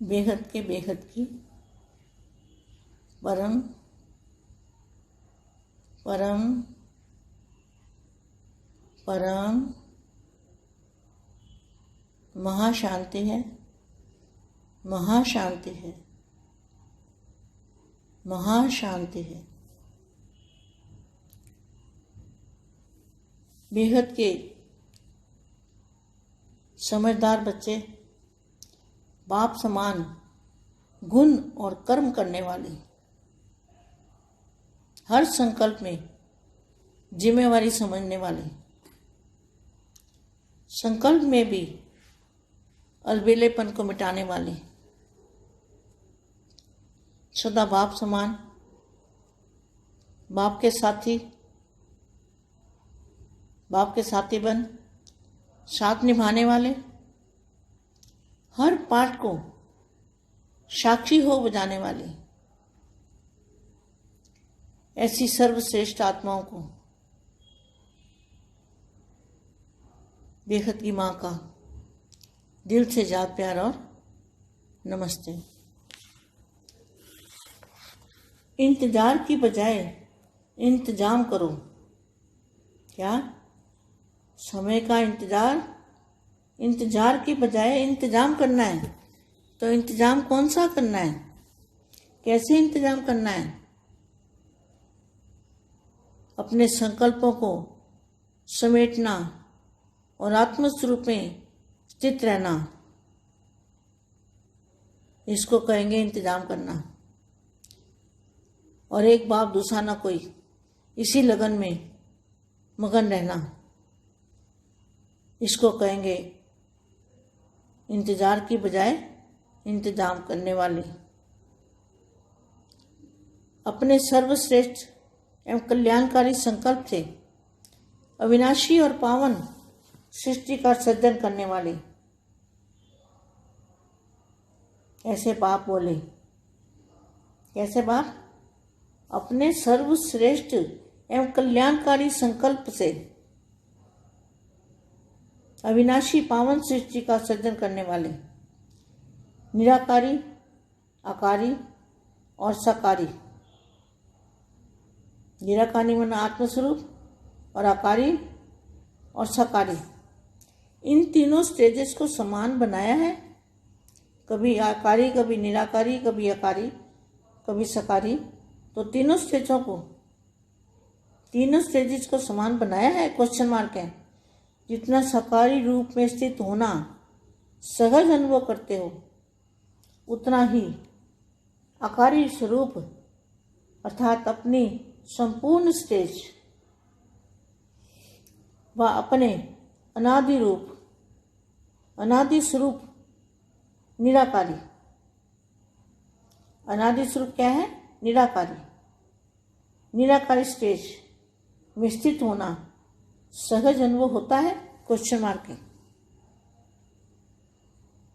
बेहद के बेहद की परम परम परम महाशांति है, महाशांति है, महाशांति है। बेहद के समझदार बच्चे, बाप समान गुण और कर्म करने वाले, हर संकल्प में जिम्मेवारी समझने वाले, संकल्प में भी अलबेलेपन को मिटाने वाले, सदा बाप समान, बाप के साथी बन साथ निभाने वाले, हर पाठ को साक्षी हो बजाने वाले, ऐसी सर्वश्रेष्ठ आत्माओं को बेहद की माँ का दिल से याद प्यार और नमस्ते। इंतजार की बजाय इंतजाम करो। क्या? समय का इंतजार की बजाय इंतजाम करना है। तो इंतजाम कौन सा करना है? कैसे इंतजाम करना है? अपने संकल्पों को समेटना और आत्मस्वरूप में स्थित रहना, इसको कहेंगे इंतजाम करना। और एक बाप दूसरा ना कोई, इसी लगन में मगन रहना, इसको कहेंगे इंतजार की बजाय इंतजाम करने वाले। अपने सर्वश्रेष्ठ एवं कल्याणकारी संकल्प से अविनाशी और पावन सृष्टि का सृजन करने वाले, ऐसे बाप बोले। कैसे बाप? अपने सर्वश्रेष्ठ एवं कल्याणकारी संकल्प से अविनाशी पावन सृष्टि का सृजन करने वाले, निराकारी, आकारी और साकारी। निराकारी माना आत्मस्वरूप और आकारी और साकारी, इन तीनों स्टेजेस को समान बनाया है। कभी आकारी, कभी निराकारी, कभी आकारी, कभी साकारी। तो तीनों स्टेजेस को समान बनाया है। क्वेश्चन मार्क है। जितना साकारी रूप में स्थित होना सहज अनुभव करते हो, उतना ही आकारी स्वरूप अर्थात अपनी संपूर्ण स्टेज व अपने अनादि रूप, अनादि स्वरूप निराकारी। अनादि स्वरूप क्या है? निराकारी। निराकारी स्टेज में स्थित होना सहज अनुभव होता है। क्वेश्चन मार्क है।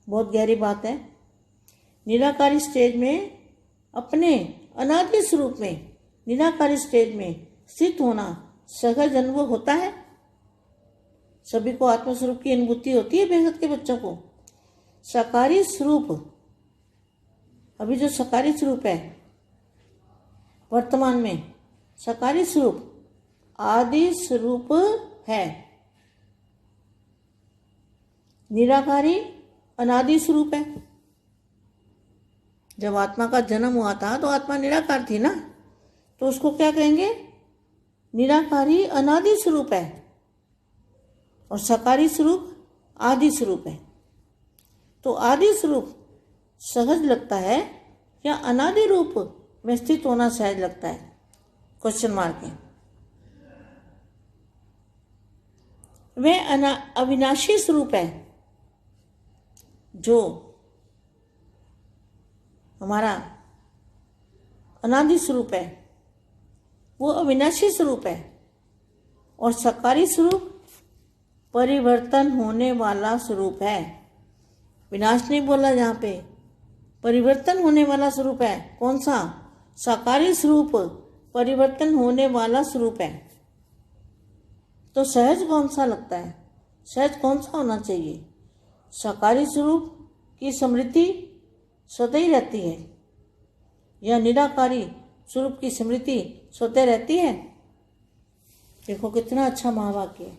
बहुत गहरी बात है। निराकारी स्टेज में, अपने अनादि स्वरूप में निराकारी स्टेज में स्थित होना सहज अनुभव होता है। सभी को आत्मस्वरूप की अनुभूति होती है। बेहद के बच्चों को साकारी स्वरूप, अभी जो साकारी स्वरूप है वर्तमान में, साकारी स्वरूप आदि स्वरूप है। निराकारी अनादि स्वरूप है। जब आत्मा का जन्म हुआ था तो आत्मा निराकार थी ना, तो उसको क्या कहेंगे? निराकारी अनादि स्वरूप है और साकारी स्वरूप आदि स्वरूप है। तो आदि स्वरूप सहज लगता है या अनादि रूप में स्थित होना सहज लगता है? क्वेश्चन मार्क है। वह अविनाशी स्वरूप है जो हमारा अनादि स्वरूप है, वो अविनाशी स्वरूप है। और साकारी स्वरूप परिवर्तन होने वाला स्वरूप है। विनाश नहीं बोला यहाँ पे, परिवर्तन होने वाला स्वरूप है। कौन सा? साकारी स्वरूप परिवर्तन होने वाला स्वरूप है। तो सहज कौन सा लगता है? सहज कौन सा होना चाहिए? साकारी स्वरूप की स्मृति स्वतः ही रहती है या निराकारी स्वरूप की स्मृति स्वतः रहती है? देखो कितना अच्छा महावाक्य है।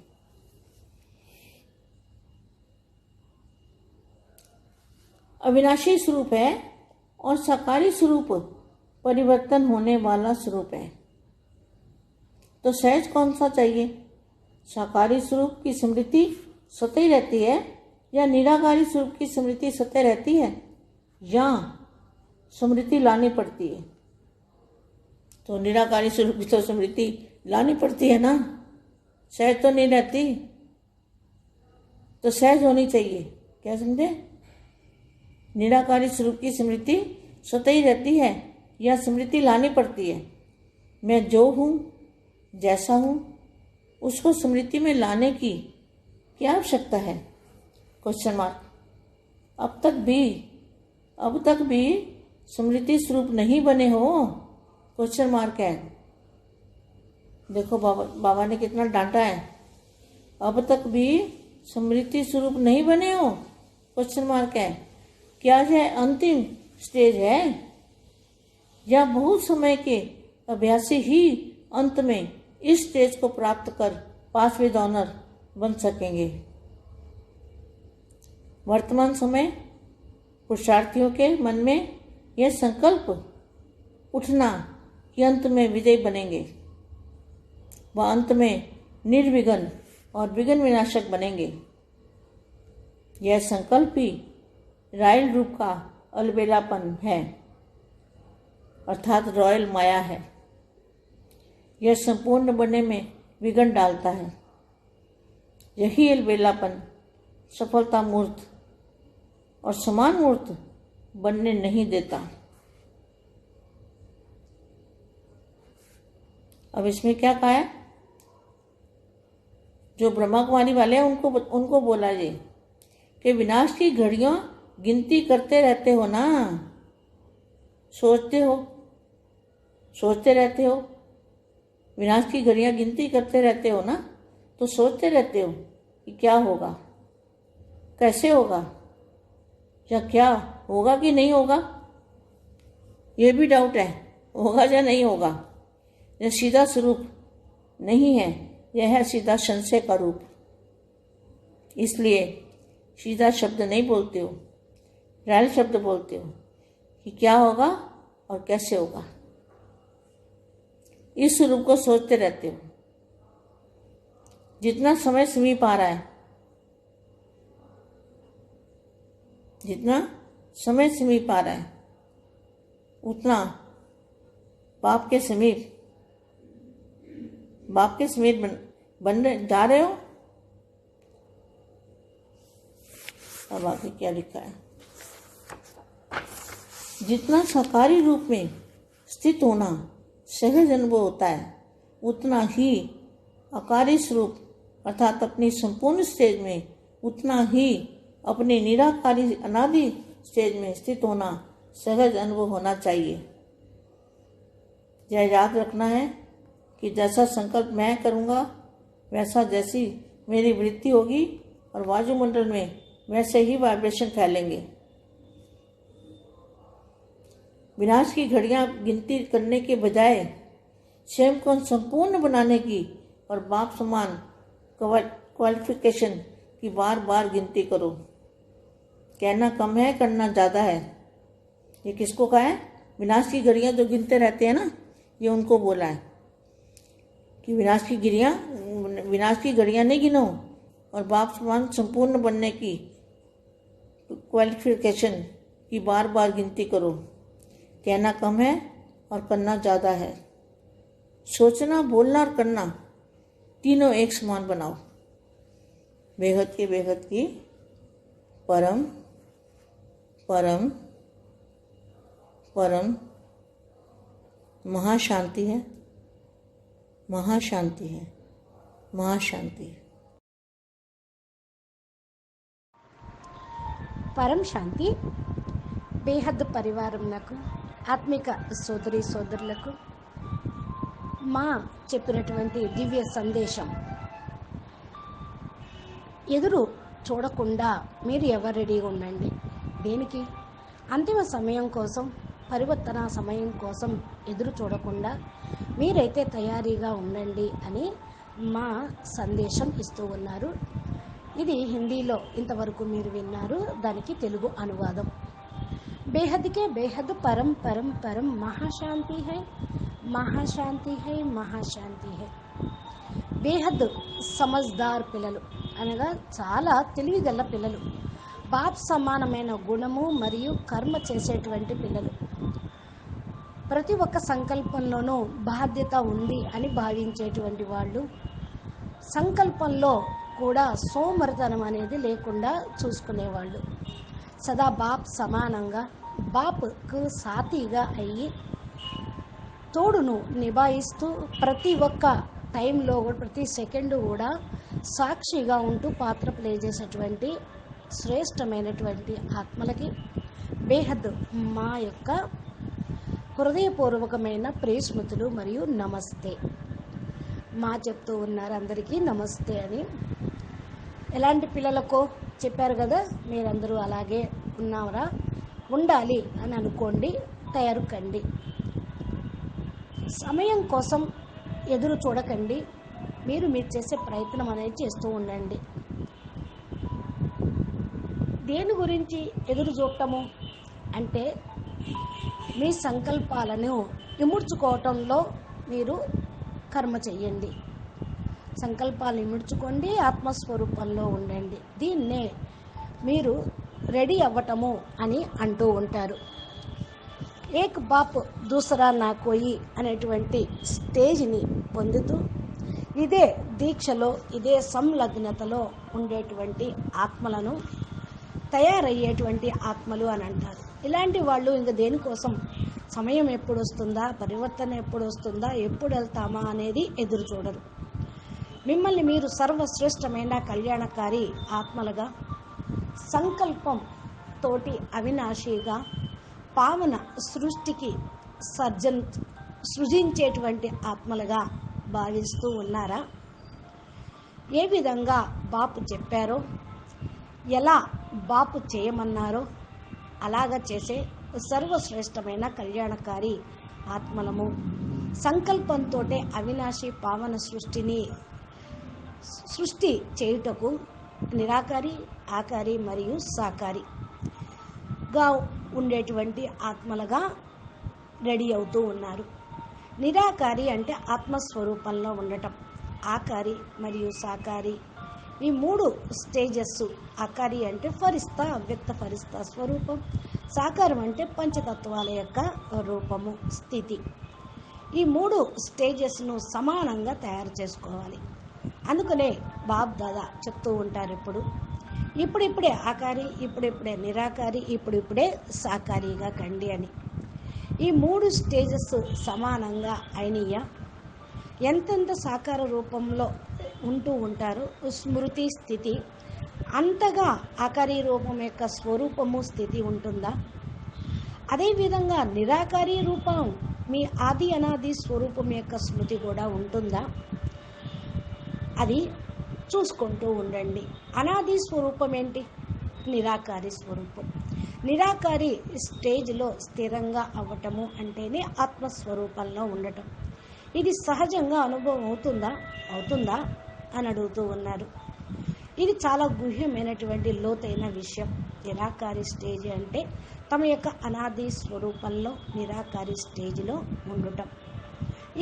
अविनाशी स्वरूप है और साकारी स्वरूप परिवर्तन होने वाला स्वरूप है। तो सहज कौन सा चाहिए? साकारी स्वरूप की स्मृति स्वतः ही रहती है या निराकारी स्वरूप की स्मृति स्वतः रहती है या स्मृति लानी पड़ती है? तो निराकारी स्वरूप की तो स्मृति लानी पड़ती है ना, सहज तो नहीं रहती। तो सहज होनी चाहिए, क्या समझे? निराकारी स्वरूप की स्मृति स्वतः ही रहती है या स्मृति लानी पड़ती है? मैं जो हूँ, जैसा हूँ, उसको स्मृति में लाने की क्या आवश्यकता है? Question mark. अब तक भी स्मृति स्वरूप नहीं बने हो? क्वेश्चन मार्क है। देखो बाबा ने कितना डांटा है। अब तक भी स्मृति स्वरूप नहीं बने हो? क्वेश्चन मार्क है। क्या यह अंतिम स्टेज है या बहुत समय के अभ्यासी ही अंत में इस स्टेज को प्राप्त कर पास विद ऑनर बन सकेंगे? वर्तमान समय पुरुषार्थियों के मन में यह संकल्प उठना कि अंत में विजयी बनेंगे, वह अंत में निर्विघ्न और विघ्न विनाशक बनेंगे। यह संकल्प ही रॉयल रूप का अलबेलापन है, अर्थात रॉयल माया है। यह संपूर्ण बनने में विघ्न डालता है। यही अलबेलापन सफलता मूर्त और समान मूर्त बनने नहीं देता। अब इसमें क्या कहा है? जो ब्रह्मा कुमारी वाले हैं उनको बोला जी कि विनाश की घड़ियां गिनती करते रहते हो ना, सोचते रहते हो, विनाश की घड़ियां गिनती करते रहते हो ना, तो सोचते रहते हो कि क्या होगा, कैसे होगा, या क्या होगा कि नहीं होगा, ये भी डाउट है, होगा या नहीं होगा। यह सीधा स्वरूप नहीं है, यह है सीधा संशय का रूप। इसलिए सीधा शब्द नहीं बोलते हो, रैल शब्द बोलते हो कि क्या होगा और कैसे होगा। इस स्वरूप को सोचते रहते हो। जितना समय समीप आ रहा है, जितना समय समीप आ रहा है, उतना बाप के समीप बनने जा रहे हो। अब आगे क्या लिखा है? जितना साकारी रूप में स्थित होना सहज अनुभव होता है, उतना ही आकारी स्वरूप अर्थात अपनी संपूर्ण स्टेज में, उतना ही अपने निराकारी अनादि स्टेज में स्थित होना सहज अनुभव होना चाहिए। यह याद रखना है कि जैसा संकल्प मैं करूँगा, वैसा जैसी मेरी वृत्ति होगी और वायुमंडल में वैसे ही वाइब्रेशन फैलेंगे। विनाश की घड़ियां गिनती करने के बजाय स्वयं को संपूर्ण बनाने की और बाप समान क्वालिफिकेशन की बार बार गिनती करो। कहना कम है, करना ज़्यादा है। ये किसको कहा है? विनाश की घड़ियां जो गिनते रहते हैं ना, ये उनको बोला है कि विनाश की घड़ियां नहीं गिनो और बाप समान संपूर्ण बनने की क्वालिफिकेशन की बार बार गिनती करो। कहना कम है और करना ज़्यादा है। सोचना, बोलना और करना तीनों एक समान बनाओ। बेहद की परम परम परम महाशांति है, महाशांति है, महाशांति है। పరం శాంతి బేహద్ పరివారంలకు ఆత్మిక సోదరి సోదరులకు మా చెప్పినటువంటి దివ్య సందేశం ఎదురు చూడకుండా మీరు ఎవరు రెడీగా ఉండండి. దేనికి? అంతిమ సమయం కోసం, పరివర్తన సమయం కోసం ఎదురు చూడకుండా మీరైతే తయారీగా ఉండండి అని మా సందేశం ఇస్తూ ఉన్నారు. ఇది హిందీలో ఇంతవరకు మీరు విన్నారు. దానికి తెలుగు అనువాదం. బేహద్కే బేహద్ పరం పరం పరం మహాశాంతి హై, మహాశాంతి హై, మహాశాంతి హై. బేహద్ సమజ్దార్ పిల్లలు అనగా చాలా తెలివిగల పిల్లలు, బాప్ సమానమైన గుణము మరియు కర్మ చేసేటువంటి పిల్లలు, ప్రతి ఒక్క సంకల్పంలోనూ బాధ్యత ఉంది అని భావించేటువంటి వాళ్ళు, సంకల్పంలో కూడా సోమరితనం అనేది లేకుండా చూసుకునేవాళ్ళు, సదా బాప్ సమానంగా బాప్కు సాథీగా అయ్యి తోడును నిభాయిస్తూ ప్రతి ఒక్క టైంలో ప్రతి సెకండు కూడా సాక్షిగా ఉంటూ పాత్ర ప్లే చేసేటువంటి శ్రేష్టమైనటువంటి ఆత్మలకి బేహద్ మా యొక్క హృదయపూర్వకమైన ప్రేస్మృతులు మరియు నమస్తే. మా చెప్తూ ఉన్నారు అందరికీ నమస్తే అని. ఎలాంటి పిల్లలకో చెప్పారు కదా, మీరందరూ అలాగే ఉన్నారా, ఉండాలి అని అనుకోండి, తయారు కండి. సమయం కోసం ఎదురు చూడకండి, మీరు చేసే ప్రయత్నం అనేది చేస్తూ ఉండండి. దేని గురించి ఎదురు చూడటము అంటే మీ సంకల్పాలను ఇముడ్చుకోవటంలో మీరు కర్మ చెయ్యండి. సంకల్పాలు ఇముడ్చుకోండి, ఆత్మస్వరూపంలో ఉండండి. దీన్నే మీరు రెడీ అవ్వటము అని అంటూ ఉంటారు. ఏక్ బాప్ దూసరా నా కోయి అనేటువంటి స్టేజ్ని పొందుతూ ఇదే దీక్షలో, ఇదే సంలగ్నతలో ఉండేటువంటి ఆత్మలను తయారయ్యేటువంటి ఆత్మలు అని అంటారు. ఇలాంటి వాళ్ళు ఇంక దేనికోసం సమయం ఎప్పుడు వస్తుందా, పరివర్తన ఎప్పుడు వస్తుందా, ఎప్పుడు వెళ్తామా అనేది ఎదురు చూడరు. మిమ్మల్ని మీరు సర్వశ్రేష్టమైన కళ్యాణకారి ఆత్మలుగా, సంకల్పం తోటి అవినాశిగా, పావన సృష్టికి సృజించేటువంటి ఆత్మలుగా భావిస్తూ ఉన్నారా? ఏ విధంగా బాపు చెప్పారో, ఎలా బాపు చేయమన్నారో అలాగా చేసే సర్వశ్రేష్టమైన కళ్యాణకారి ఆత్మలము. సంకల్పంతో అవినాశి పావన సృష్టి చేయుటకు నిరాకారి, ఆకారి మరియు సాకారిగా ఉండేటువంటి ఆత్మలుగా రెడీ అవుతూ ఉన్నారు. నిరాకారి అంటే ఆత్మస్వరూపంలో ఉండటం, ఆకారి మరియు సాకారి ఈ మూడు స్టేజెస్. ఆకారి అంటే ఫరిస్తా, అవ్యక్త ఫరిస్తా స్వరూపం. సాకారం అంటే పంచతత్వాల యొక్క రూపము, స్థితి. ఈ మూడు స్టేజెస్ను సమానంగా తయారు చేసుకోవాలి. అందుకనే బాప్ దాదా చెప్తూ ఉంటారు, ఇప్పుడిప్పుడే ఆకారి, ఇప్పుడిప్పుడే నిరాకారి, ఇప్పుడిప్పుడే సాకారిగా కండి అని. ఈ మూడు స్టేజెస్ సమానంగా అయినయ్యా. ఎంతెంత సాకార రూపంలో ఉంటూ ఉంటారు స్మృతి స్థితి, అంతగా ఆకారి రూపం యొక్క స్వరూపము స్థితి ఉంటుందా? అదేవిధంగా నిరాకారి రూపం మీ ఆది అనాది స్వరూపం యొక్క స్మృతి కూడా ఉంటుందా? అది చూసుకుంటూ ఉండండి. అనాది స్వరూపం ఏంటి? నిరాకారి స్వరూపం. నిరాకారి స్టేజ్లో స్థిరంగా అవ్వటము అంటేనే ఆత్మస్వరూపంలో ఉండటం. ఇది సహజంగా అనుభవం అవుతుందా అని అడుగుతూ ఉన్నారు. ఇది చాలా గుహ్యమైనటువంటి లోతైన విషయం. నిరాకారి స్టేజ్ అంటే తమ యొక్క అనాది స్వరూపంలో నిరాకారి స్టేజ్లో ఉండటం.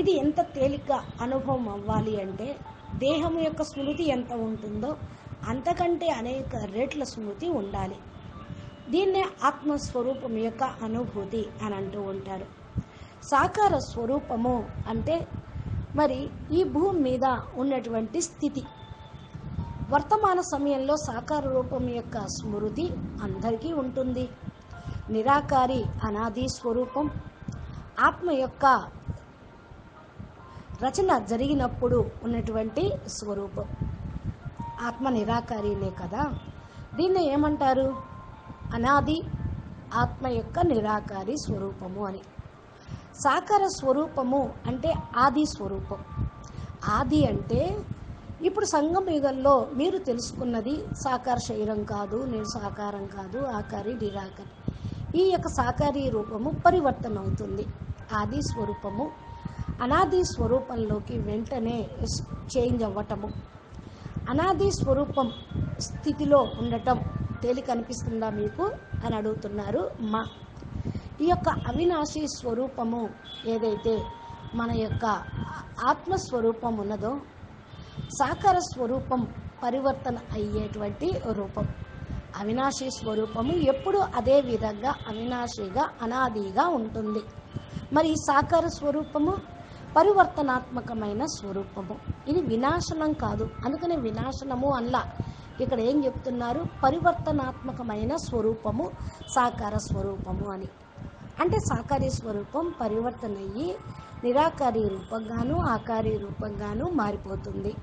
ఇది ఎంత తేలిగ్గా అనుభవం అవ్వాలి అంటే దేహం యొక్క స్మృతి ఎంత ఉంటుందో అంతకంటే అనేక రెట్ల స్మృతి ఉండాలి. దీన్నే ఆత్మస్వరూపం యొక్క అనుభూతి అని అంటూ ఉంటారు. సాకార స్వరూపము అంటే మరి ఈ భూమి మీద ఉన్నటువంటి స్థితి. వర్తమాన సమయంలో సాకార రూపం యొక్క స్మృతి అందరికీ ఉంటుంది. నిరాకారి అనాది స్వరూపం ఆత్మ యొక్క రచన జరిగినప్పుడు ఉన్నటువంటి స్వరూపం. ఆత్మ నిరాకారినే కదా. దీన్ని ఏమంటారు? అనాది ఆత్మ యొక్క నిరాకారి స్వరూపము అని. సాకార స్వరూపము అంటే ఆది స్వరూపం. ఆది అంటే ఇప్పుడు సంగమయుగంలో మీరు తెలుసుకున్నది సాకార శరీరం కాదు, నేను సాకారం కాదు, ఆకారి నిరాకారి. ఈ యొక్క సాకారీ రూపము పరివర్తన అవుతుంది. ఆది స్వరూపము అనాది స్వరూపంలోకి వెంటనే చేంజ్ అవ్వటము. అనాది స్వరూపం స్థితిలో ఉండటం తేలిక అనిపిస్తుందా మీకు అని అడుగుతున్నారు మా. ఈ యొక్క అవినాశి స్వరూపము ఏదైతే మన యొక్క ఆత్మస్వరూపం ఉన్నదో, సాకార స్వరూపం పరివర్తన అయ్యేటువంటి రూపం. అవినాశి స్వరూపము ఎప్పుడు అదే విధంగా అవినాశిగా అనాదిగా ఉంటుంది. మరి ఈ సాకార స్వరూపము పరివర్తనాత్మకమైన స్వరూపము. ఇది వినాశనం కాదు, అందుకనే వినాశనము అల్లా. ఇక్కడ ఏం చెప్తున్నారు? పరివర్తనాత్మకమైన స్వరూపము సాకార స్వరూపము అని. అంటే సాకారీ స్వరూపం పరివర్తన అయ్యి నిరాకారీ రూపంగాను ఆకారీ రూపంగాను మారిపోతుంది.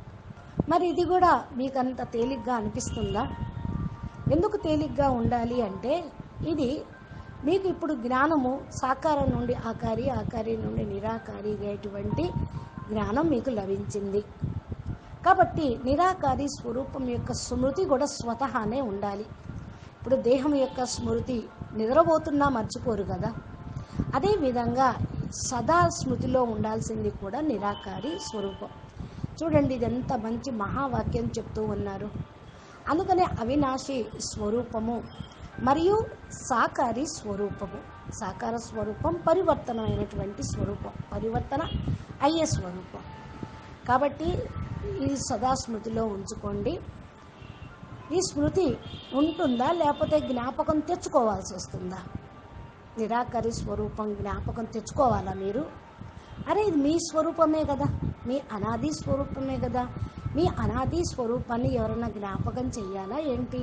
మరి ఇది కూడా మీకు అంత తేలిగ్గా అనిపిస్తుందా? ఎందుకు తేలిగ్గా ఉండాలి అంటే, ఇది మీకు ఇప్పుడు జ్ఞానము సాకారం నుండి ఆకారి, ఆకారి నుండి నిరాకారి అయ్యేటువంటి జ్ఞానం మీకు లభించింది. కాబట్టి నిరాకారి స్వరూపం యొక్క స్మృతి కూడా స్వతహానే ఉండాలి. ఇప్పుడు దేహం యొక్క స్మృతి నిద్రపోతున్నా మర్చిపోరు కదా, అదేవిధంగా సదా స్మృతిలో ఉండాల్సింది కూడా నిరాకారి స్వరూపం. చూడండి, ఇది ఎంత మంచి మహావాక్యం చెప్తూ ఉన్నారు. అందుకనే అవినాశి స్వరూపము మరియు సాకారి స్వరూపము. సాకార స్వరూపం పరివర్తనమైనటువంటి స్వరూపం, పరివర్తన అయ్యే స్వరూపం. కాబట్టి ఇది సదా స్మృతిలో ఉంచుకోండి. ఈ స్మృతి ఉంటుందా, లేకపోతే జ్ఞాపకం తెచ్చుకోవాల్సి వస్తుందా? నిరాకారి స్వరూపం జ్ఞాపకం తెచ్చుకోవాలా మీరు? అరే, ఇది మీ స్వరూపమే కదా, మీ అనాది స్వరూపమే కదా. మీ అనాది స్వరూపాన్ని ఎవరైనా జ్ఞాపకం చెయ్యాలా ఏంటి?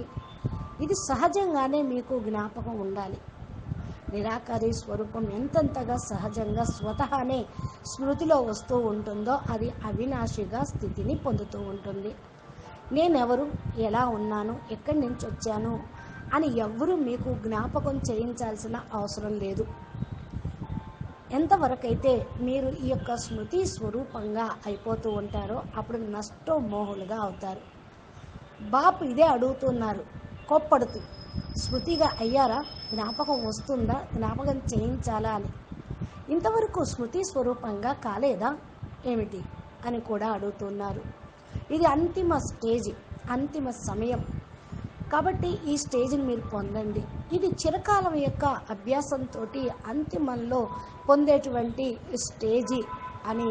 ఇది సహజంగానే మీకు జ్ఞాపకం ఉండాలి. నిరాకారి స్వరూపం ఎంతెంతగా సహజంగా స్వతహానే స్మృతిలో వస్తూ ఉంటుందో అది అవినాశిగా స్థితిని పొందుతూ ఉంటుంది. నేనెవరు, ఎలా ఉన్నాను, ఎక్కడి నుంచి వచ్చాను అని ఎవ్వరూ మీకు జ్ఞాపకం చేయించాల్సిన అవసరం లేదు. ఎంతవరకైతే మీరు ఈ యొక్క స్మృతి స్వరూపంగా అయిపోతూ ఉంటారో అప్పుడు నష్టమోహులుగా అవుతారు. బాపు ఇదే అడుగుతున్నారు కోప్పడుతూ, స్మృతిగా అయ్యారా, జ్ఞాపకం వస్తుందా, జ్ఞాపకం చేయించాలా అని. ఇంతవరకు స్మృతి స్వరూపంగా కాలేదా ఏమిటి అని కూడా అడుగుతున్నారు. ఇది అంతిమ స్టేజ్, అంతిమ సమయం. కాబట్టి ఈ స్టేజ్ని మీరు పొందండి. ఇది చిరకాలం యొక్క అభ్యాసంతో అంతిమంలో పొందేటువంటి స్టేజీ అని,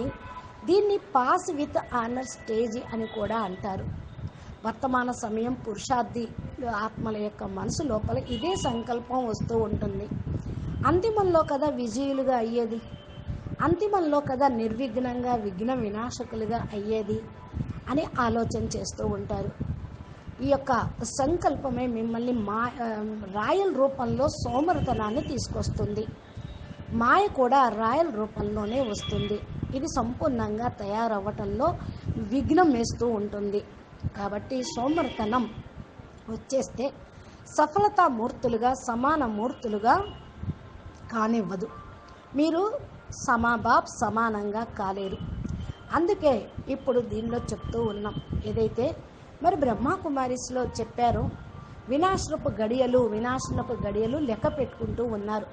దీన్ని పాస్ విత్ ఆనర్ స్టేజ్ అని కూడా అంటారు. వర్తమాన సమయం పురుషార్థి ఆత్మల యొక్క మనసు లోపల ఇదే సంకల్పం వస్తూ ఉంటుంది. అంతిమంలో కదా విజయులుగా అయ్యేది, అంతిమంలో కదా నిర్విఘ్నంగా విఘ్న వినాశకులుగా అయ్యేది అని ఆలోచన చేస్తూ ఉంటారు. ఈ యొక్క సంకల్పమే మిమ్మల్ని రాయల్ రూపంలో సోమరతనాన్ని తీసుకొస్తుంది. మాయ కూడా రాయల్ రూపంలోనే వస్తుంది. ఇది సంపూర్ణంగా తయారవ్వటంలో విఘ్నం వేస్తూ ఉంటుంది. కాబట్టి సోమరతనం వచ్చేస్తే సఫలతామూర్తులుగా సమాన మూర్తులుగా కానివ్వదు. మీరు సమానంగా కాలేరు. అందుకే ఇప్పుడు దీనిలో చెప్తూ ఉన్నాం. ఏదైతే మరి బ్రహ్మకుమారిస్లో చెప్పారో వినాశనపు గడియలు లెక్క పెట్టుకుంటూ ఉన్నారు,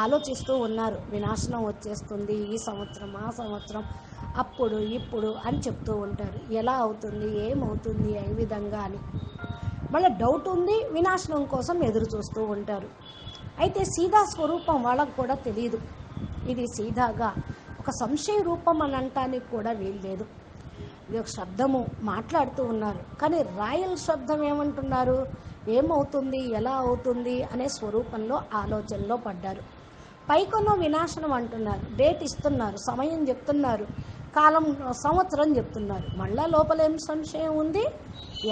ఆలోచిస్తూ ఉన్నారు. వినాశనం వచ్చేస్తుంది, ఈ సంవత్సరం ఆ సంవత్సరం, అప్పుడు ఇప్పుడు అని చెప్తూ ఉంటారు. ఎలా అవుతుంది, ఏమవుతుంది, ఏ విధంగా అని మళ్ళీ డౌట్ ఉంది, వినాశనం కోసం ఎదురు చూస్తూ ఉంటారు. అయితే సీదా స్వరూపం వాళ్ళకు కూడా తెలియదు. ఇది సీదాగా ఒక సంశయ రూపం అని అనటానికి కూడా వీల్లేదు. ఇది ఒక శబ్దము మాట్లాడుతూ ఉన్నారు, కానీ రాయల్ శబ్దం ఏమంటున్నారు, ఏమవుతుంది, ఎలా అవుతుంది అనే స్వరూపంలో ఆలోచనలో పడ్డారు. పైకొన్న వినాశనం అంటున్నారు, డేట్ ఇస్తున్నారు, సమయం చెప్తున్నారు, కాలం సంవత్సరం చెప్తున్నారు. మళ్ళా లోపల ఏం సంశయం ఉంది,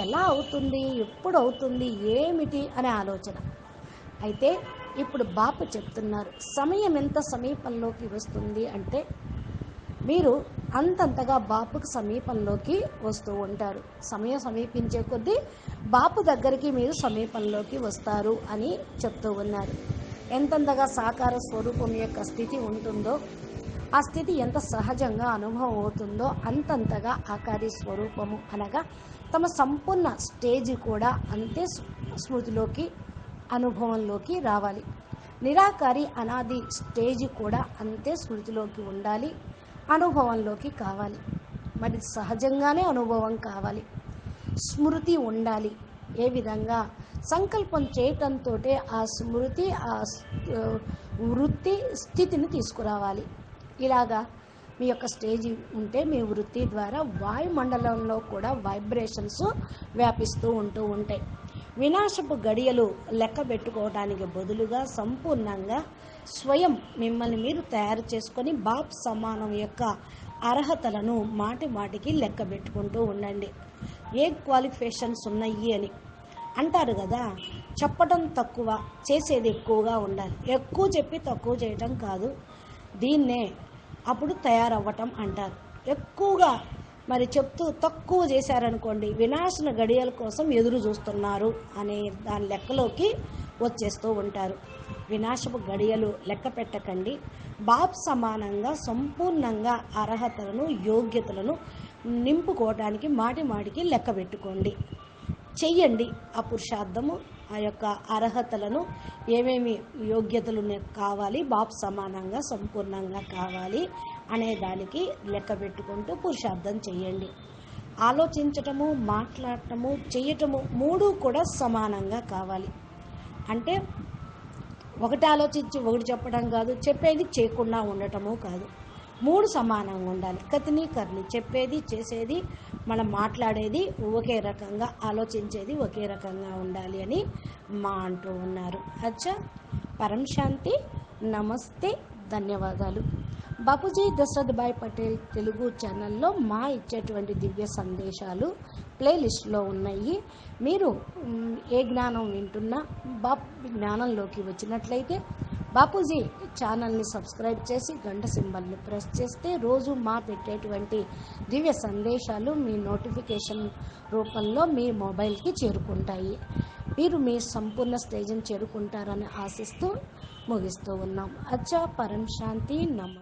ఎలా అవుతుంది, ఎప్పుడు అవుతుంది, ఏమిటి అనే ఆలోచన. అయితే ఇప్పుడు బాపు చెప్తున్నారు, సమయం ఎంత సమీపంలోకి వస్తుంది అంటే మీరు అంతంతగా బాపుకు సమీపంలోకి వస్తూ ఉంటారు. సమయం సమీపించే కొద్దీ బాపు దగ్గరికి మీరు సమీపంలోకి వస్తారు అని చెప్తూ ఉన్నారు. ఎంతంతగా సాకార స్వరూపం యొక్క స్థితి ఉంటుందో, ఆ స్థితి ఎంత సహజంగా అనుభవం అవుతుందో అంతంతగా ఆకారి స్వరూపము అనగా తమ సంపూర్ణ స్టేజ్ కూడా అంతే స్మృతిలోకి అనుభవంలోకి రావాలి. నిరాకారి అనాది స్టేజ్ కూడా అంతే స్మృతిలోకి ఉండాలి, అనుభవంలోకి కావాలి. మరి సహజంగానే అనుభవం కావాలి, స్మృతి ఉండాలి. ఏ విధంగా సంకల్పం చేయటంతో ఆ స్మృతి, ఆ వృత్తి స్థితిని తీసుకురావాలి. ఇలాగా మీ యొక్క స్టేజ్ ఉంటే మీ వృత్తి ద్వారా వాయుమండలంలో కూడా వైబ్రేషన్స్ వ్యాపిస్తూ ఉంటాయి. వినాశపు గడియలు లెక్క పెట్టుకోవడానికి బదులుగా సంపూర్ణంగా స్వయం మిమ్మల్ని మీరు తయారు చేసుకొని బాప్ సమానం యొక్క అర్హతలను మాటికి లెక్క పెట్టుకుంటూ ఉండండి. ఏ క్వాలిఫికేషన్స్ ఉన్నాయి అని అంటారు కదా, చెప్పడం తక్కువ, చేసేది ఎక్కువగా ఉండాలి. ఎక్కువ చెప్పి తక్కువ చేయటం కాదు, దీన్నే అప్పుడు తయారవ్వటం అంటారు. ఎక్కువగా మరి చెప్తూ తక్కువ చేశారనుకోండి, వినాశన గడియల కోసం ఎదురు చూస్తున్నారు అనే దాని లెక్కలోకి వచ్చేస్తూ ఉంటారు. వినాశపు గడియలు లెక్క పెట్టకండి, బాప్ సమానంగా సంపూర్ణంగా అర్హతలను యోగ్యతలను నింపుకోవడానికి మాటికి లెక్క పెట్టుకోండి. చెయ్యండి ఆ పురుషార్థము, ఆ యొక్క అర్హతలను, ఏమేమి యోగ్యతలు కావాలి, బాప్ సమానంగా సంపూర్ణంగా కావాలి అనే దానికి లెక్క పెట్టుకుంటూ పురుషార్థం చెయ్యండి. ఆలోచించటము, మాట్లాడటము, చెయ్యటము మూడు కూడా సమానంగా కావాలి. అంటే ఒకటి ఆలోచించి ఒకటి చెప్పడం కాదు, చెప్పేది చేయకుండా ఉండటము కాదు, మూడు సమానంగా ఉండాలి. కథని కర్ని, చెప్పేది చేసేది, మనం మాట్లాడేది ఒకే రకంగా, ఆలోచించేది ఒకే రకంగా ఉండాలి అని అంటూ ఉన్నారు. అచ్చా, పరం శాంతి. నమస్తే, ధన్యవాదాలు. బాపూజీ దశరథ్ భాయ్ పటేల్ తెలుగు ఛానల్లో ఇచ్చేటువంటి దివ్య సందేశాలు ప్లేలిస్ట్లో ఉన్నాయి. మీరు ఏ జ్ఞానం వింటున్నా జ్ఞానంలోకి వచ్చినట్లయితే బాపూజీ ఛానల్ని సబ్స్క్రైబ్ చేసి గంట సింబల్ని ప్రెస్ చేస్తే రోజు పెట్టేటువంటి దివ్య సందేశాలు మీ నోటిఫికేషన్ రూపంలో మీ మొబైల్కి చేరుకుంటాయి. మీరు మీ సంపూర్ణ స్టేజ్ని చేరుకుంటారని ఆశిస్తూ ముగిస్తూ ఉన్నాం. అచ్చా, పరం శాంతి. నమస్తే.